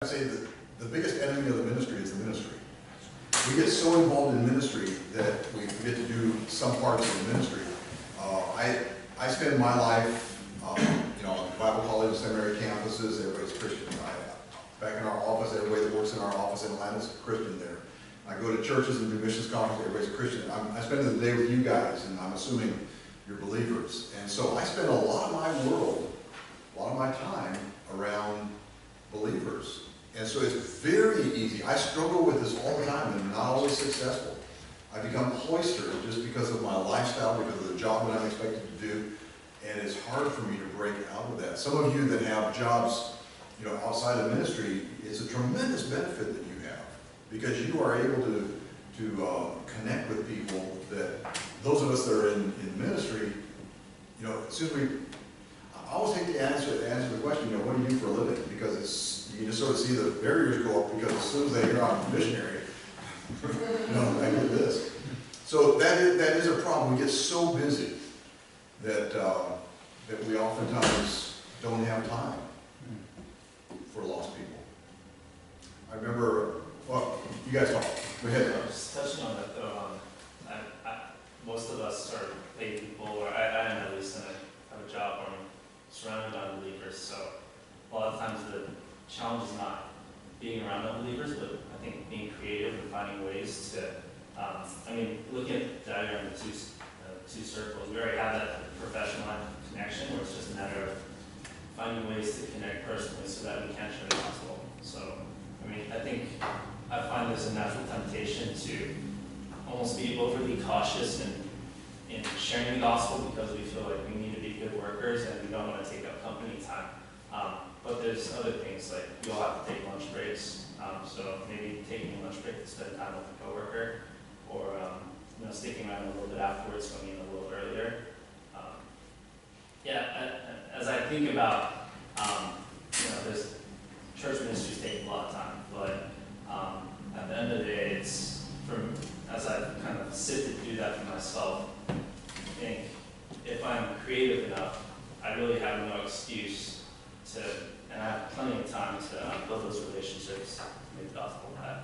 I say that the biggest enemy of the ministry is the ministry. We get so involved in ministry that we forget to do some parts of the ministry. I spend my life, on Bible college, seminary campuses, everybody's Christian. Back in our office, everybody that works in our office in Atlanta is a Christian there. I go to churches and do missions conferences, everybody's a Christian. I spend the day with you guys, and I'm assuming you're believers. And so I spend a lot of my world, a lot of my time around believers. And so it's very easy. I struggle with this all the time and I'm not always successful. I become cloistered just because of my lifestyle, because of the job that I'm expected to do. And it's hard for me to break out of that. Some of you that have jobs, outside of ministry, it's a tremendous benefit that you have because you are able to connect with people that those of us that are in ministry, as soon as I always hate to answer the question, what do you do for a living? Because you can just sort of see the barriers go up because as soon as they hear I'm a missionary, I get this. So that is a problem. We get so busy that we oftentimes don't have time for lost people. I remember, you guys talk. Go ahead. Just touching on that though, most of us are paid people, or I am at least, and I have a job where I'm surrounded by believers, so a lot of times the challenge is not being around unbelievers, but I think being creative and finding ways to, looking at the diagram of the two circles, we already have that professional connection where it's just a matter of finding ways to connect personally so that we can share the gospel. So, I think I find there's a natural temptation to almost be overly cautious in sharing the gospel because we feel like we need to be good workers and we don't want to take up company time. But there's other things like you'll have to take lunch breaks. So maybe taking a lunch break to spend time with a coworker, or sticking around a little bit afterwards, coming in a little earlier. As I think about, there's church ministries take a lot of time, but at the end of the day, as I kind of sit to do that for myself, I think if I'm creative enough, I really have no excuse to, and I have plenty of time to build those relationships to make the gospel alive.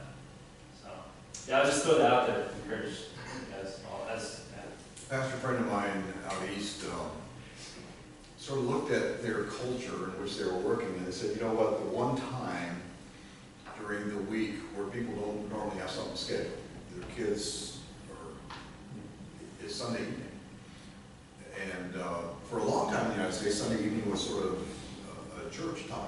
So, I'll just throw that out there to encourage you guys all. Pastor friend of mine out east sort of looked at their culture in which they were working, and they said, the one time during the week where people don't normally have something scheduled, either kids or it's Sunday evening. And for a long time in the United States, Sunday evening was sort of a church time.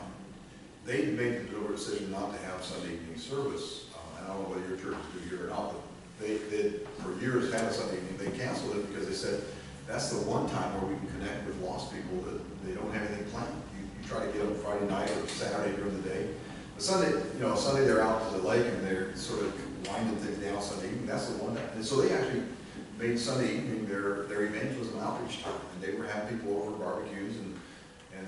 They made the deliberate decision not to have Sunday evening service. I don't know whether your churches do here or not, but they did for years have a Sunday evening. They canceled it because they said that's the one time where we can connect with lost people that they don't have anything planned. You try to get them Friday night or Saturday during the day. But Sunday, Sunday they're out to the lake and they're sort of winding things down Sunday evening. That's the one time. And so they actually made Sunday evening their evangelism outreach time. And they were having people over barbecues and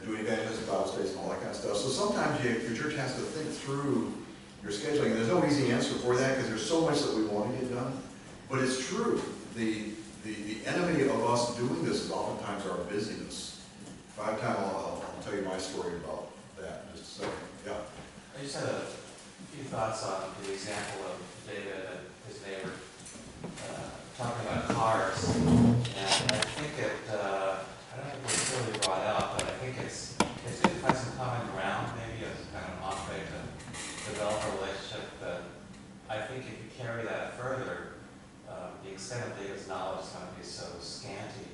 doing evangelism Bible studies and all that kind of stuff. So sometimes your church has to think through your scheduling. And there's no easy answer for that because there's so much that we want to get done. But it's true. The enemy of us doing this is oftentimes our busyness. If I have time, I'll tell you my story about that in just a second. Yeah. I just had a few thoughts on the example of David and his neighbor talking about cars. And I think I don't think it was really brought out, but I think it's good to find some common ground, maybe as kind of an entree to develop a relationship. But I think if you carry that further, the extent of David's knowledge is going to be so scanty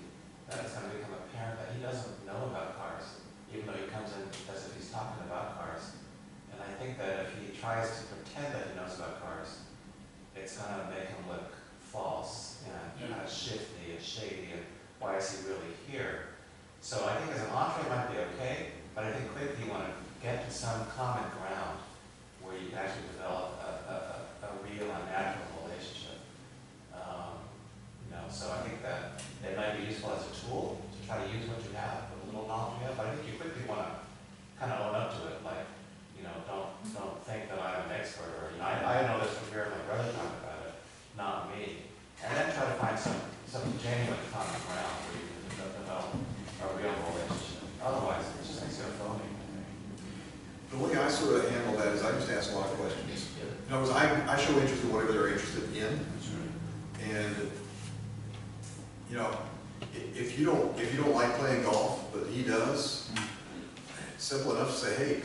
that it's going to become apparent that he doesn't know about cars, even though he comes in as if he's talking about cars. And I think that if he tries to pretend that he knows about cars, it's going to make him look false and kind of shifty and shady, and why is he really here? So I think as an entree might be okay, but I think quickly you want to get to some common ground where you can actually develop a real and natural relationship. So I think that it might be useful as a tool to try to use what you have, the little knowledge you have, but I think you quickly want to kind of own up to it, like, don't think that I'm an expert, or, I know this from hearing my brother talk about it, not me. And then try to find some genuine common ground where you can develop a real relationship. Otherwise, it just makes it a phony, I think. The way I sort of handle In other words, I show interest in whatever they're interested in. And, you know, if you don't like playing golf, but he does, it's simple enough to say, hey,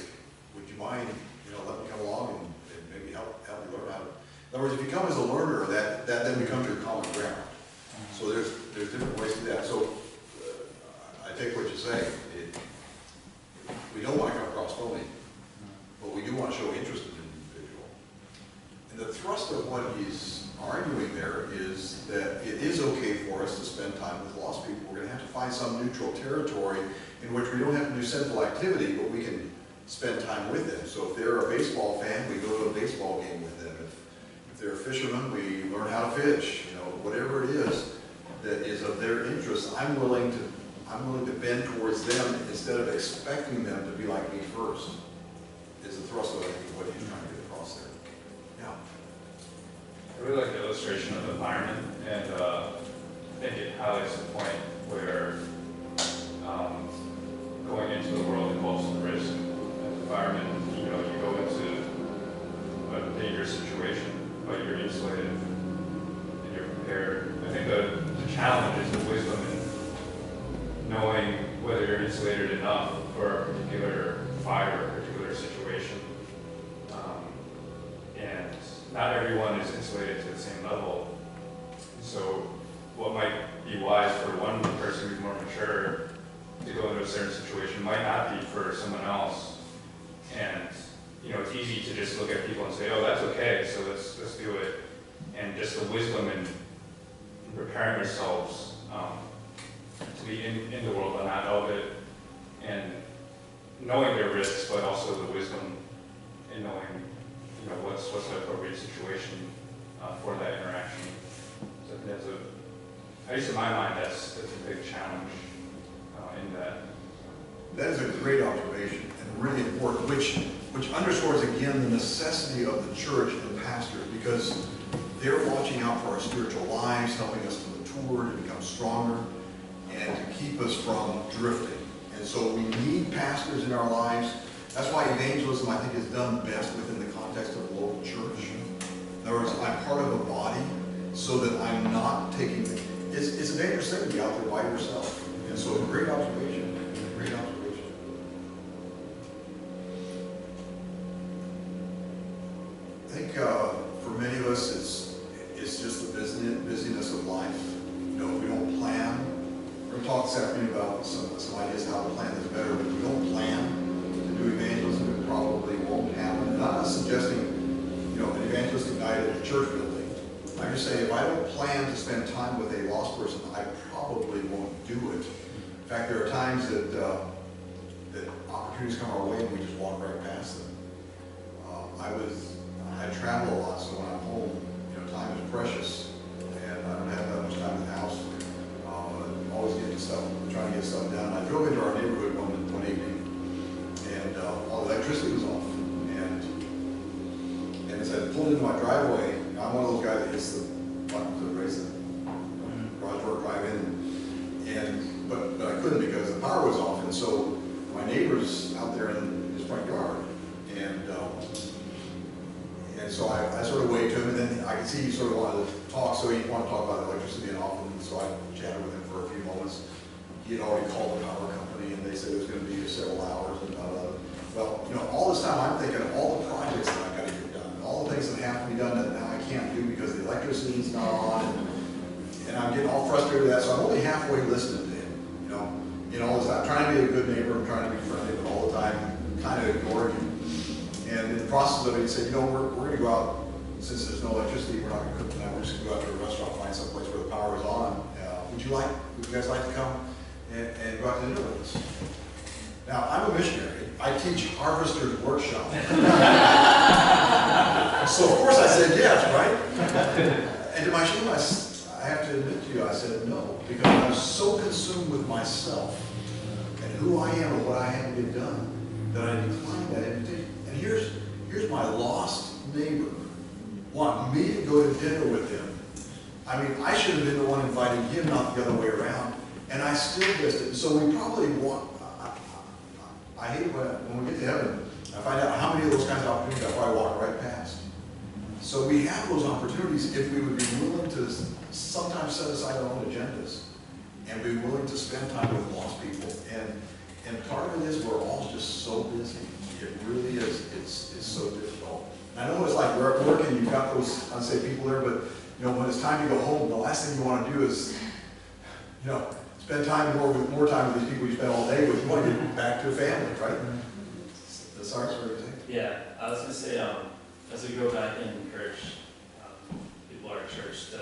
would you mind, you know, let me come along and maybe help you learn how to. In other words, if you come as a learner, that then becomes your common ground. So there's different ways to do that. So I take what you say. We don't want to come across phony, but we do want to show interest in the individual. And the thrust of what he's arguing there is that it is okay for us to spend time with lost people. We're going to have to find some neutral territory in which we don't have to do sinful activity, but we can spend time with them. So if they're a baseball fan, we go to a baseball game with them. If they're a fisherman, we learn how to fish. You know, whatever it is that is of their interest, I'm willing to bend towards them instead of expecting them to be like me first. Is the thrust of, I think, what he's trying to get across there. Yeah. I really like the illustration of the environment, and I think it highlights the point where going into the world involves some risk. As an environment, you know, you go into a dangerous situation, but you're insulated and you're prepared. I think the challenge is the wisdom in knowing whether you're insulated enough for a particular fire or a particular situation. And not everyone is insulated to the same level. So what might be wise for one person who's more mature to go into a certain situation might not be for someone else. And you know, it's easy to just look at people and say, oh, that's okay, so let's do it. And just the wisdom in preparing ourselves to be in the world but not of it, and knowing their risks, but also the wisdom in knowing, you know, what's the appropriate situation for that interaction. So I think that's at least in my mind, that's a big challenge in that. That is a great observation and really important, which underscores again the necessity of the church and pastors, because they're watching out for our spiritual lives, helping us to mature, to become stronger, and to keep us from drifting. And so we need pastors in our lives. That's why evangelism, I think, is done best within the context of a local church. In other words, I'm part of a body so that I'm not taking, it's a dangerous thing to be out there by yourself. And so great observation, great observation. I think for many of us, it's just the busyness of life. You know, we don't plan. We're going to talk this afternoon about some ideas how to plan this better, but if we don't plan to do evangelism, it probably won't happen. And I'm not suggesting, you know, an evangelistic night at a church building. I'm just saying if I don't plan to spend time with a lost person, I probably won't do it. In fact, there are times that opportunities come our way and we just walk right past them. I travel a lot, so when I'm home, you know, time is precious, and I don't have that much time in the house. I'm always getting stuff, trying to get stuff done. I drove into our neighborhood one evening, and all the electricity was off. And as I pulled into my driveway, I'm one of those guys that hits the button to raise the garage door, drive in, but I couldn't because the power was off, and so my neighbor's out there in his front yard, and so I sort of waved to him, and then I could see he sort of wanted to talk, so he wanted to talk about electricity and off, and so I chatted with him for a few moments. He had already called the power company, and they said it was going to be several hours, and well, you know, all this time I'm thinking of all the projects that I've got to get done, all the things that have to be done that now I can't do because the electricity's not on, and I'm getting all frustrated with that, so I'm only halfway listening to him, you know, all this time. I'm trying to be a good neighbor, I'm trying to be friendly, but all the time kind of ignoring him. And in the process of it, he said, you know, we're going to go out, since there's no electricity, we're not going to cook tonight, we're just going to go out to a restaurant, find some place where the power is on. Would you guys like to come and go out to dinner with us? Now, I'm a missionary. I teach harvesters workshop. So of course I said yes, right? And to my shame, I have to admit to you, I said no, because I'm so consumed with myself and who I am and what I have to get done that I declined that invitation. And here's my lost neighbor want me to go to dinner with him. I mean, I should have been the one inviting him, not the other way around. And I still missed it. So we probably want, I hate when we get to heaven, I find out how many of those kinds of opportunities I probably walk right past. So we have those opportunities if we would be willing to sometimes set aside our own agendas and be willing to spend time with lost people. And part of it is we're all just so busy. It really is. It's so difficult. And I know it's like we're at work and you've got those unsaved people there, but you know, when it's time to go home, the last thing you want to do is, you know, spend more time with these people you spend all day with. You want to get back to a family, right? Sorry, what were you saying? Yeah, I was gonna say, as we go back and encourage people at our church to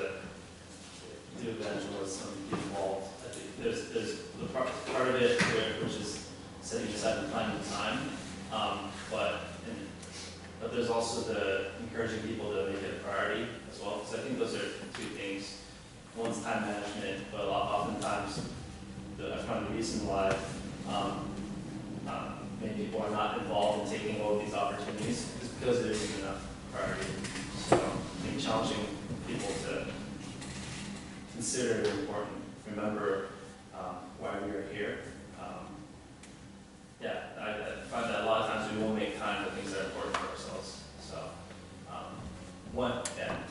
do evangelism, be involved. I think there's the part of it which is setting aside and finding time, but there's also the encouraging people to make it a priority as well, because I think those are two things. One's time management, but oftentimes I find the reason why many people are not involved in taking all of these opportunities is because there isn't enough priority. So I think challenging people to consider it important, remember why we are here. I find that a lot of times we won't make time for things that are important for ourselves. So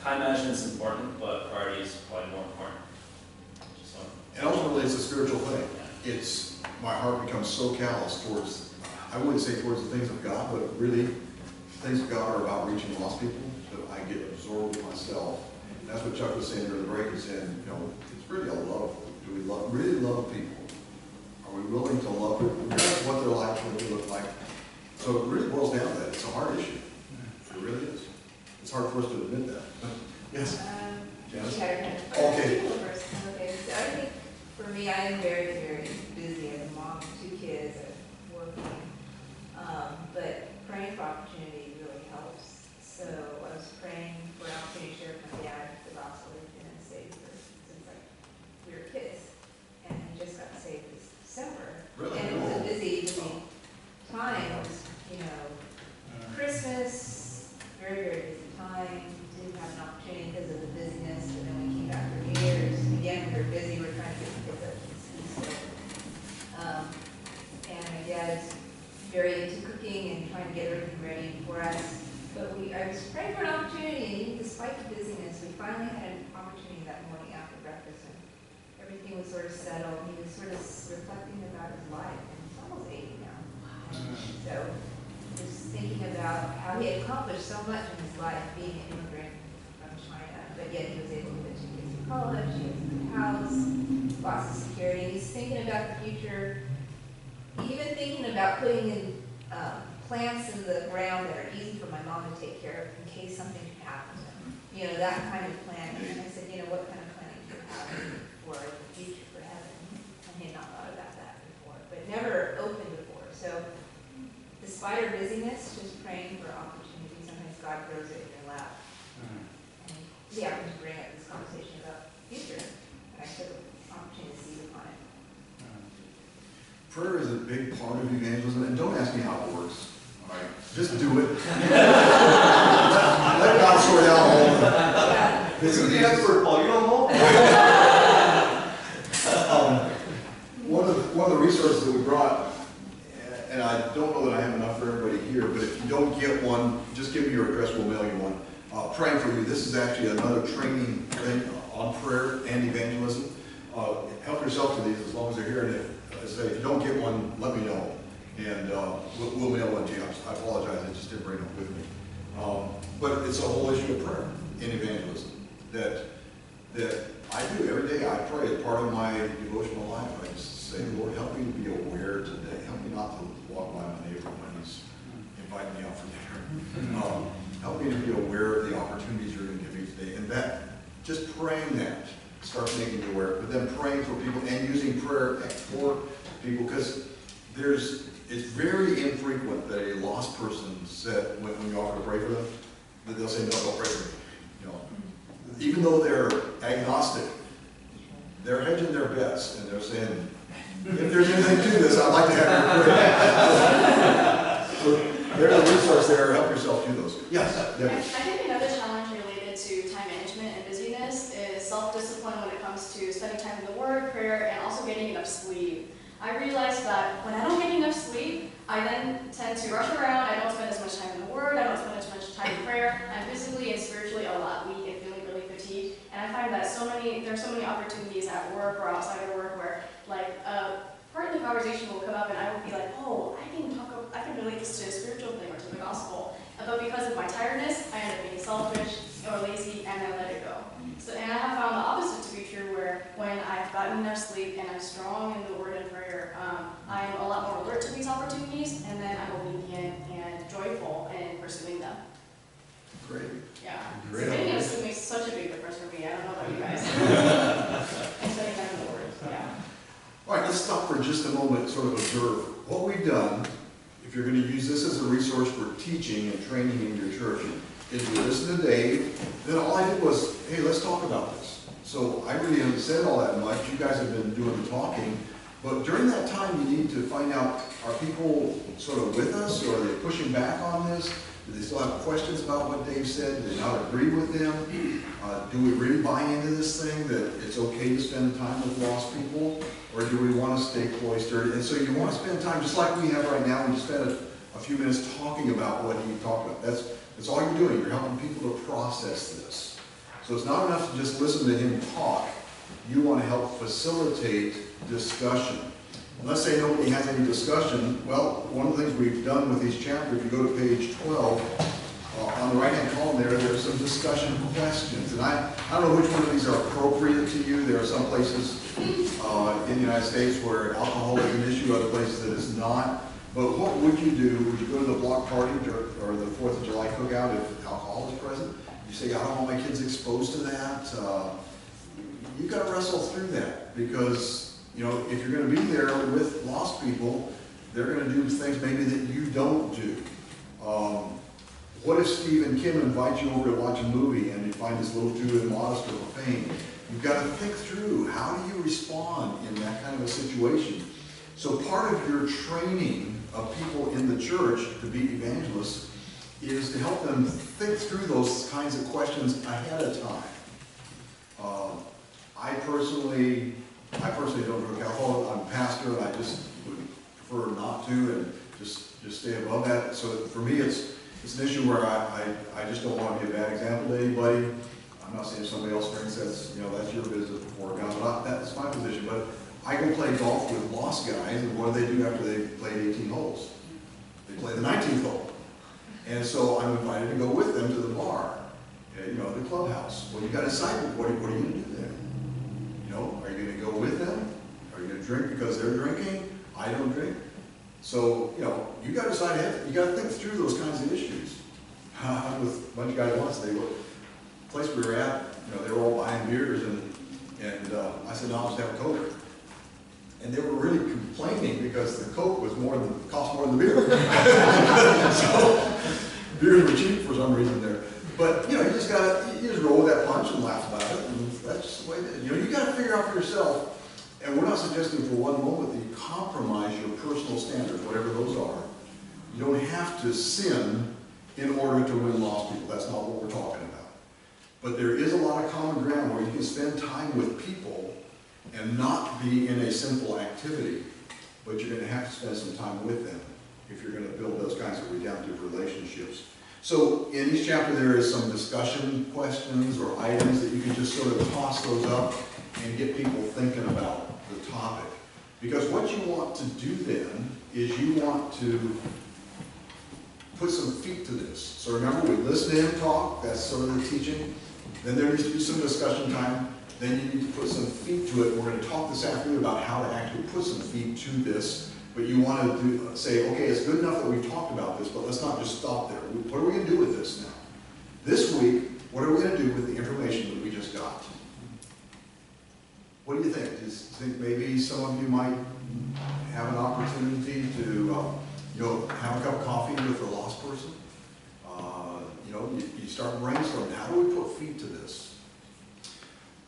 time management is important, but priority is probably more important. And ultimately, it's a spiritual thing. It's, my heart becomes so callous towards, I wouldn't say towards the things of God, but really, things of God are about reaching lost people, so I get absorbed with myself. And that's what Chuck was saying during the break, is saying, you know, it's really a love. Do we really love people? Are we willing to love them, regardless of what they're like, what they look like? So it really boils down to that. It's a hard issue. It really is. It's hard for us to admit that. Yes? Janice? Okay. Okay, so I think for me, I am very, very busy as a mom of 2 kids and working. But praying for opportunity really helps. So I was praying for an opportunity to share with my dad the gospel. He's been a Savior since like we were kids. And he just got saved this December. Really? And it was a busy time. It was, you know, Christmas, very, very busy time. Didn't have an opportunity because of the busyness, but then we came back for New Year's. Again, we were busy, we were trying to get the kids up to school. And my dad is very into cooking and trying to get everything ready for us. But I was praying for an opportunity, and even despite the busyness, we finally had an opportunity that morning after breakfast, and everything was sort of settled. He was sort of reflecting about his life, and he's almost 80 now. So just thinking about how he had accomplished so much in his life, being an immigrant from China, but yet he was able to put 2 kids in college, he has a good house, lots of security. He's thinking about the future, even thinking about putting in plants in the ground that are easy for my mom to take care of in case something should happen to him. You know, that kind of planning. And I said, you know, what kind of planning do you have for the future, for heaven? And he had not thought about that before, but never opened before. So despite our busyness, just praying for opportunity. Sometimes God throws it in your lap. And he happened to bring up this conversation about the future, and I took an opportunity to seize upon it. Prayer is a big part of evangelism, and don't ask me how it works. All right, just do it. Let God sort out all of it. This is the expert, Paul. You don't know. One of the resources that we brought, and I don't know that I have enough for everybody here, but if you don't get one, just give me your address. We'll mail you one. Praying for you. This is actually another training thing on prayer and evangelism. Help yourself to these as long as they're here. And if you don't get one, let me know, and we'll mail one to you. I apologize, I just didn't bring it with me. But it's a whole issue of prayer in evangelism that I do every day. I pray as part of my devotional life. I just say, Lord, help me to be aware today. Help me not to walk by my neighbor when he's inviting me out for dinner. Help me to be aware of the opportunities you're going to give me today, and that just praying that starts making me aware. But then praying for people and using prayer for people, because it's very infrequent that a lost person said, when you offer to pray for them, that they'll say, no, don't pray for me. You know, even though they're agnostic, they're hedging their bets, and they're saying, if there's anything to this, I'd like to have your prayer. So there's a resource there. Help yourself do those. Yes, Debbie. I think another challenge related to time management and busyness is self-discipline when it comes to spending time in the Word, prayer, and also getting enough sleep. I realized that when I don't get enough sleep, I then tend to rush around. I don't spend as much time in the Word. I don't spend as much time in prayer. I'm physically and spiritually find that there are so many opportunities at work or outside of work where, like, part of the conversation will come up and I will be like, oh, I can relate this to a spiritual thing or to the gospel. But because of my tiredness, I end up being selfish or lazy and I let it go. So, and I have found the opposite to be true, where when I've gotten enough sleep and I'm strong in the word and prayer, I'm a lot more alert to these opportunities, and then I'm obedient and joyful in pursuing them. Great. Yeah. Great. So getting enough sleep makes such a big difference for me. I don't know about you guys. And spending time in the word. Yeah. All right, let's stop for just a moment and sort of observe what we've done. If you're going to use this as a resource for teaching and training in your church, is we listen to Dave, then all I did was, hey, let's talk about this. So I really haven't said all that much. You guys have been doing the talking. But during that time, you need to find out, are people sort of with us, or are they pushing back on this? Do they still have questions about what Dave said? Do they not agree with him? Do we really buy into this thing that it's okay to spend time with lost people? Or do we want to stay cloistered? And so you want to spend time, just like we have right now, we just spent a few minutes talking about what he talked about. That's all you're doing. You're helping people to process this. So it's not enough to just listen to him talk. You want to help facilitate discussion. And let's say nobody has any discussion. Well, one of the things we've done with these chapters, if you go to page 12, on the right-hand column there's some discussion questions. And I don't know which one of these are appropriate to you. There are some places in the United States where alcohol is an issue, other places that it's not. But what would you do? Would you go to the block party or the 4th of July cookout if alcohol is present? You say, I don't want my kids exposed to that. You've got to wrestle through that, because you know, if you're going to be there with lost people, they're going to do things maybe that you don't do. What if Steve and Kim invite you over to watch a movie and you find this a little too immodest or profane? You've got to think through, how do you respond in that kind of a situation? So part of your training of people in the church to be evangelists is to help them think through those kinds of questions ahead of time. I personally don't drink alcohol. I'm a pastor, and I just would prefer not to, and just stay above that. So for me, it's an issue where I just don't want to be a bad example to anybody. I'm not saying if somebody else drinks, that's your business before God, but that's my position. But I go play golf with lost guys, and what do they do after they've played 18 holes? They play the 19th hole. And so I'm invited to go with them to the bar, the clubhouse. Well, you got to decide, what are you going to do there? Are you going to go with them? Are you going to drink because they're drinking? I don't drink. So, you got to decide ahead. You got to think through those kinds of issues. I was with a bunch of guys once. The place we were at, they were all buying beers, and I said, no, I'll just have a Coke. And they were really complaining because the Coke was cost more than the beer. So beers were cheap for some reason there. But you just roll with that punch and laugh about it, and that's just the way it is. You got to figure out for yourself. And we're not suggesting for one moment that you compromise your personal standards, whatever those are. You don't have to sin in order to win lost people. That's not what we're talking about. But there is a lot of common ground where you can spend time with people and not be in a sinful activity, but you're going to have to spend some time with them if you're going to build those kinds of redemptive relationships. So in each chapter there is some discussion questions or items that you can just sort of toss those up and get people thinking about the topic. Because what you want to do then is you want to put some feet to this. So remember, we listen to him talk, that's sort of the teaching. Then there needs to be some discussion time. Then you need to put some feet to it. We're going to talk this afternoon about how to actually put some feet to this. But you want to say, okay, it's good enough that we've talked about this, but let's not just stop there. What are we going to do with this now? This week, what are we going to do with the information that we just got? What do you think? Do you think maybe some of you might have an opportunity to have a cup of coffee with a lost person? You start brainstorming. How do we put feet to this?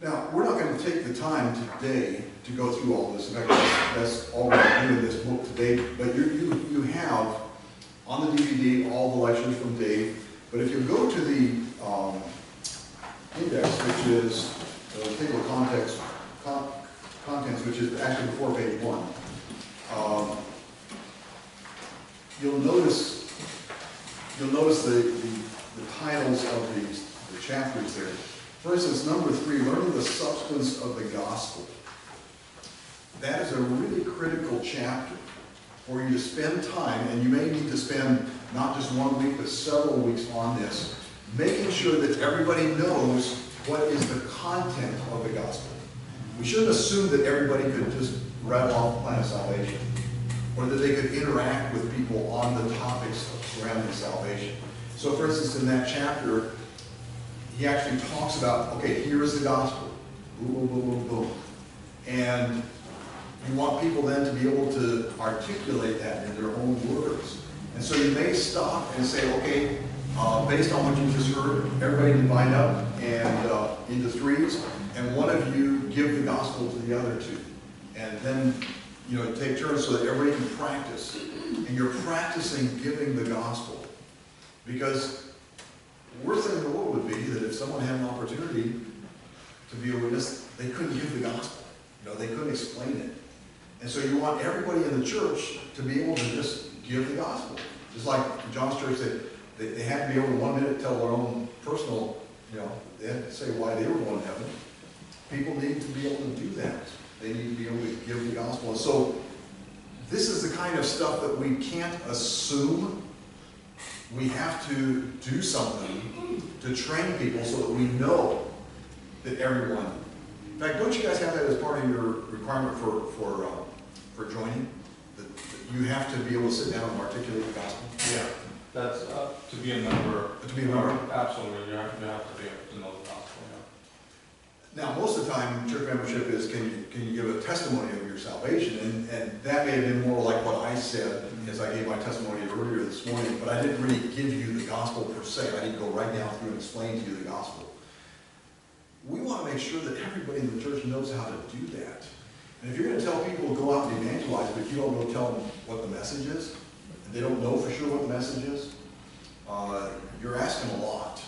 Now, we're not going to take the time today to go through all this. In fact, that's all we're going to do in this book today. But you have on the DVD all the lectures from Dave. But if you go to the index, which is the table of contents, which is actually before page 1, you'll notice the titles of the chapters there. For instance, number 3, learning the substance of the gospel. That is a really critical chapter for you to spend time, and you may need to spend not just 1 week, but several weeks on this, making sure that everybody knows what is the content of the gospel. We shouldn't assume that everybody could just rattle off the plan of salvation, or that they could interact with people on the topics surrounding salvation. So for instance, in that chapter, he actually talks about, okay, here is the gospel. Boom, boom, boom, boom, boom. And you want people then to be able to articulate that in their own words. And so you may stop and say, okay, based on what you just heard, everybody divide up and into 3s, and one of you give the gospel to the other 2. And then, take turns so that everybody can practice. And you're practicing giving the gospel. Because worst thing in the world would be that if someone had an opportunity to be a witness, they couldn't give the gospel. They couldn't explain it. And so you want everybody in the church to be able to just give the gospel. Just like John's church, they had to be able to 1 minute tell their own personal, they had to say why they were going to heaven. People need to be able to do that. They need to be able to give the gospel. And so this is the kind of stuff that we can't assume. We have to do something to train people so that we know that everyone. In fact, don't you guys have that as part of your requirement for joining? That you have to be able to sit down and articulate the gospel? Yeah, that's, to be a member. To be a member? Absolutely, you have to be able to know the gospel, yeah. Now, most of the time, church membership is, can you give a testimony of your salvation? And that may have been more like what I said as I gave my testimony earlier this morning, but I didn't really give you the gospel per se. I didn't go right down through and explain to you the gospel. We want to make sure that everybody in the church knows how to do that. And if you're going to tell people to go out and evangelize, but you don't go tell them what the message is, and they don't know for sure what the message is, you're asking a lot.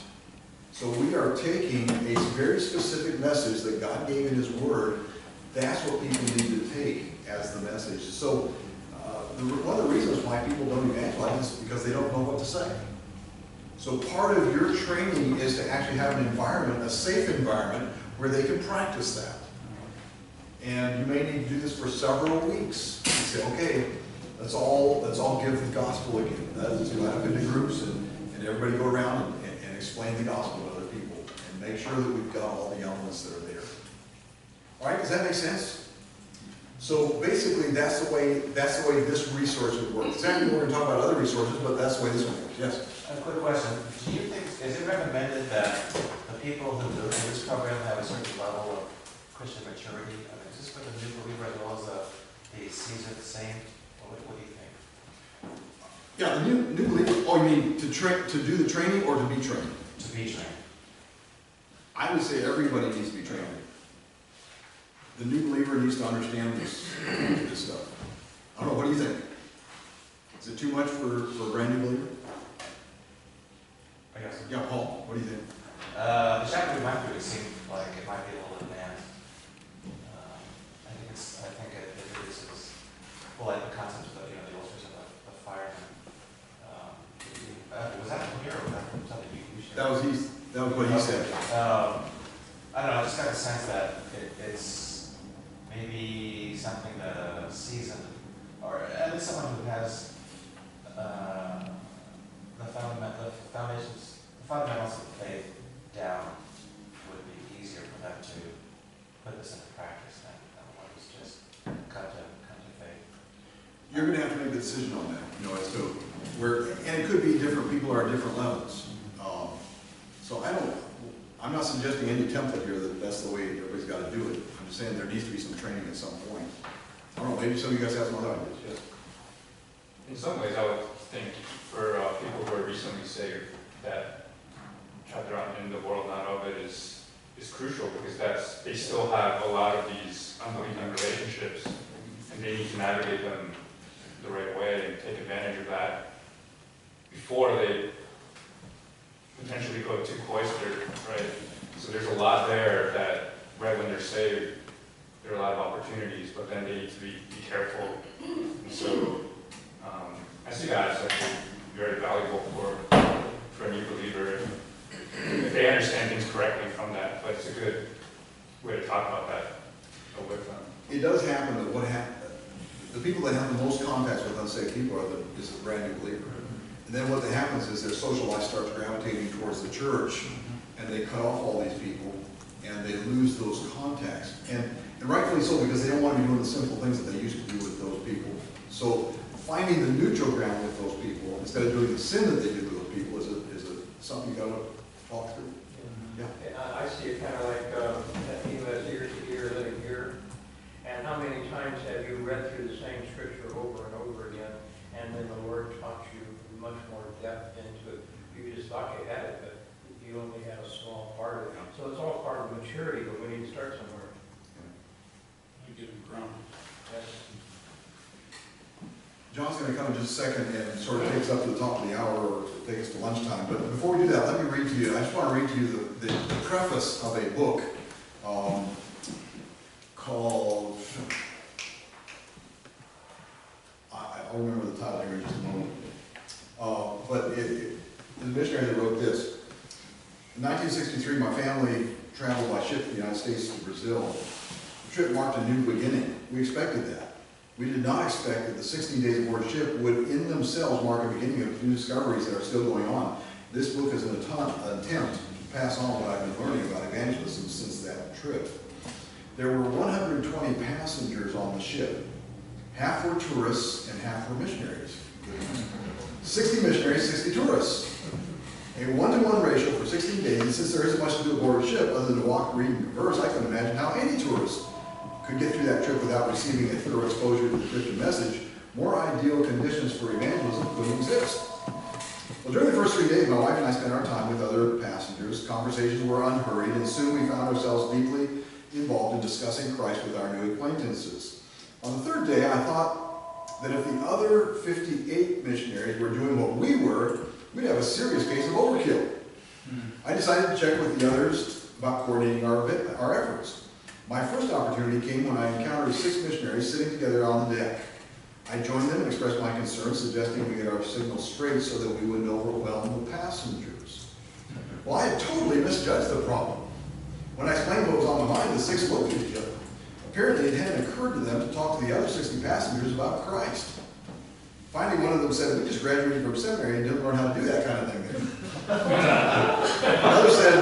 So we are taking a very specific message that God gave in His Word. That's what people need to take as the message. So one of the reasons why people don't evangelize is because they don't know what to say. So part of your training is to actually have an environment, a safe environment, where they can practice that. And you may need to do this for several weeks. You say, okay, let's all give the gospel again. Let's divide up into groups and everybody go around and explain the gospel to other people and make sure that we've got all the elements that are there. All right, does that make sense? So basically, that's the way this resource would work. Exactly, we're going to talk about other resources, but that's the way this one works. Yes. A quick question. Do you think, is it recommended that the people who do this program have a certain level of Christian maturity? I mean, is this for the new believer as well as the seasoned saint? What do you think? Yeah, the new believer. Oh, you mean to do the training or to be trained? To be trained. I would say everybody needs to be trained. The new believer needs to understand this stuff. I don't know. What do you think? Is it too much for a brand new believer? I guess. Yeah, Paul. What do you think? The chapter we went through, it seemed like it might be a little advanced. I think it is, well, like the concept of the illustration of the fireman. Was that from here or was that from something you shared? That was what he said. I don't know, I just got a sense that it's maybe something that a seasoned, or at least someone who has the fundamentals of faith down would be easier for them to put this into practice than one who's just come to faith. You're going to have to make a decision on that, as to where, and it could be different people are at different levels. So I'm not suggesting any template here that that's the way everybody's got to do it. I'm just saying there needs to be some training at some point. I don't know, maybe some of you guys have some other ideas, yes? In some ways, I would think for people who are recently saved, that chapter on in the world not of it is crucial, because they still have a lot of these unbelieving relationships, and they need to navigate them the right way and take advantage of that before they potentially go too cloistered, right? So there's a lot there that right when they're saved, there are a lot of opportunities, but then they need to be careful. And so I see that as actually very valuable for a new believer if they understand things correctly from that. that's a good way to talk about that with them. It does happen that the people that have the most contacts with unsaved people is a brand new believer. And then what happens is their social life starts gravitating towards the church, and they cut off all these people, and they lose those contacts. And rightfully so, because they don't want to be doing the simple things that they used to do with those people. So finding the neutral ground with those people, instead of doing the sin that they did with those people, is something you got to talk through. Yeah. I see it kind of like that theme as ear to ear, living here. And how many times have you read through the same scripture over and over again, and then the Lord taught you much more depth into it? You just thought you had it, but you only had a small part of it. So it's all part of maturity, but we need to start somewhere. You give them ground. Yes. John's going to come in just a second and sort of take us up to the top of the hour or take us to lunchtime. But before we do that, let me read to you, I just want to read to you the preface of a book called, I'll remember the title here in just a moment. But the missionary that wrote this. In 1963, my family traveled by ship from the United States to Brazil. The trip marked a new beginning. We expected that. We did not expect that the 16 days aboard ship would in themselves mark a beginning of new discoveries that are still going on. This book is an attempt to pass on what I've been learning about evangelism since that trip. There were 120 passengers on the ship. Half were tourists and half were missionaries. 60 missionaries, 60 tourists. A 1-to-1 ratio for 16 days, and since there isn't much to do aboard a ship other than to walk, read, and converse, I can imagine how any tourist could get through that trip without receiving a thorough exposure to the Christian message. More ideal conditions for evangelism couldn't exist. Well, during the first 3 days, my wife and I spent our time with other passengers. Conversations were unhurried, and soon we found ourselves deeply involved in discussing Christ with our new acquaintances. On the third day, I thought that if the other 58 missionaries were doing what we were, we'd have a serious case of overkill. I decided to check with the others about coordinating our efforts. My first opportunity came when I encountered 6 missionaries sitting together on the deck. I joined them and expressed my concerns, suggesting we get our signals straight so that we wouldn't overwhelm the passengers. Well, I had totally misjudged the problem. When I explained what was on my mind, the 6 looked at each other. Apparently, it hadn't occurred to them to talk to the other 60 passengers about Christ. Finally, one of them said, "We just graduated from seminary and didn't learn how to do that kind of thing there." Another said,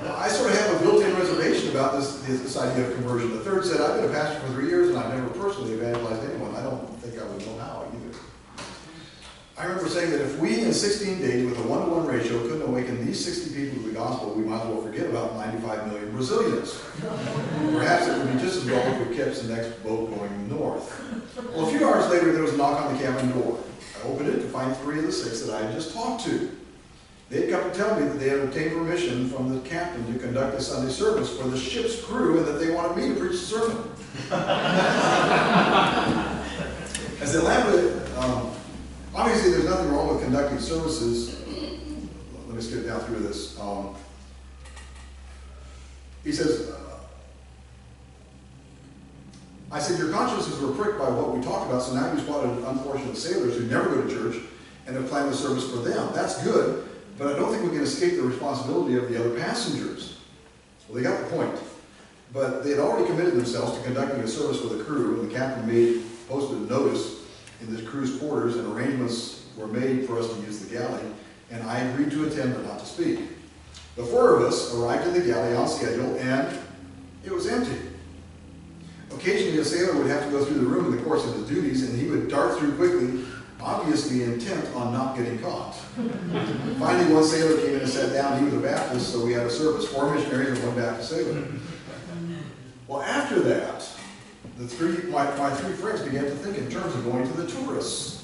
"I sort of have a built-in reservation about this idea of conversion." The third said, "I've been a pastor for 3 years and I've never personally evangelized anyone. I don't think I would know how either." I remember saying that if we in 16 days with a 1-to-1 ratio couldn't awaken these 60 people to the gospel, we might as well forget about 95 million Brazilians. Perhaps it would be just as well if we kept the next boat going north. Well, a few hours later, there was a knock on the cabin door. I opened it to find 3 of the 6 that I had just talked to. They had come to tell me that they had obtained permission from the captain to conduct a Sunday service for the ship's crew and that they wanted me to preach the sermon. As they elaborated, obviously there's nothing wrong with conducting services. Let me skip down through this. He says, I said, "Your consciences were pricked by what we talked about, so now you spotted unfortunate sailors who never go to church and have planned the service for them. That's good, but I don't think we can escape the responsibility of the other passengers." Well, they got the point. But they had already committed themselves to conducting a service for the crew, and the captain posted a notice in the crew's quarters, and arrangements were made for us to use the galley, and I agreed to attend but not to speak. The 4 of us arrived in the galley on schedule, and it was empty. Occasionally, a sailor would have to go through the room in the course of his duties, and he would dart through quickly, obviously intent on not getting caught. Finally, one sailor came in and sat down. He was a Baptist, so we had a service, 4 missionaries and 1 Baptist sailor. Well, after that, my 3 friends began to think in terms of going to the tourists.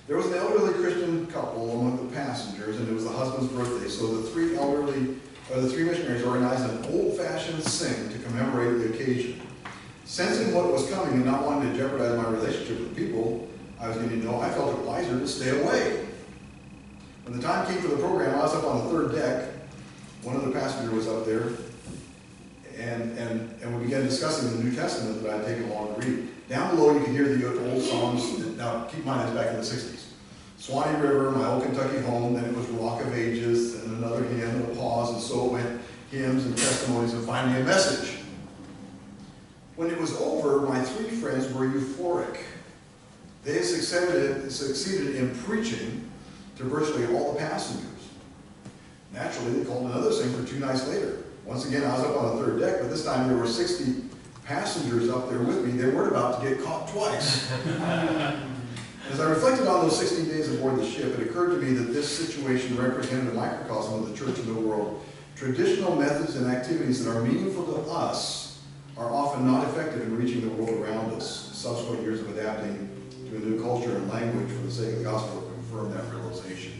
There was an elderly Christian couple among the passengers, and it was the husband's birthday, so the 3 missionaries organized an old-fashioned sing to commemorate the occasion. Sensing what was coming and not wanting to jeopardize my relationship with the people I was getting to know, I felt it wiser to stay away. When the time came for the program, I was up on the 3rd deck. One of the passengers was up there, and we began discussing the New Testament that I had taken along to read. Down below, you can hear the old songs. Now, keep in mind, that's back in the 60s. Swanee River, My Old Kentucky Home, then it was Rock of Ages, and another hymn, and a pause, and so it went hymn, testimonies, and finally a message. When it was over, my 3 friends were euphoric. They had succeeded in preaching to virtually all the passengers. Naturally, they called another thing for 2 nights later. Once again, I was up on the 3rd deck, but this time there were 60 passengers up there with me. They weren't about to get caught twice. As I reflected on those 16 days aboard the ship, it occurred to me that this situation represented a microcosm of the church in the world. Traditional methods and activities that are meaningful to us are often not effective in reaching the world around us. Subsequent years of adapting to a new culture and language for the sake of the gospel confirm that realization.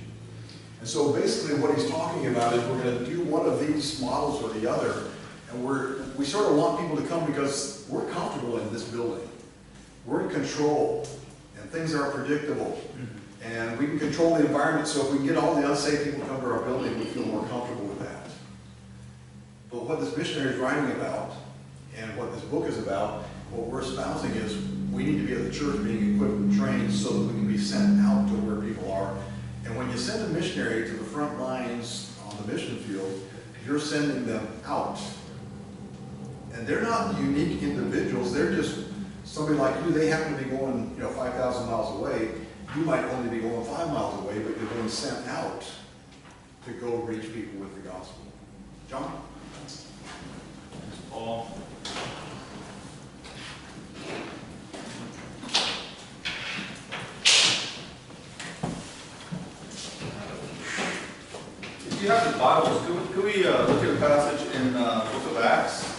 And so basically what he's talking about is we're going to do one of these models or the other, and we sort of want people to come because we're comfortable in this building. We're in control, and things are predictable. And we can control the environment, so if we can get all the unsafe people to come to our building, we feel more comfortable with that. But what this missionary is writing about, and what this book is about, what we're espousing is we need to be at the church being equipped and trained so that we can be sent out to where people are. And when you send a missionary to the front lines on the mission field, you're sending them out. And they're not unique individuals, they're just somebody like you. They happen to be going 5,000 miles away. You might only be going 5 miles away, but you're being sent out to go reach people with the gospel. John? Paul. If you have the Bibles, could we look at a passage in the book of Acts?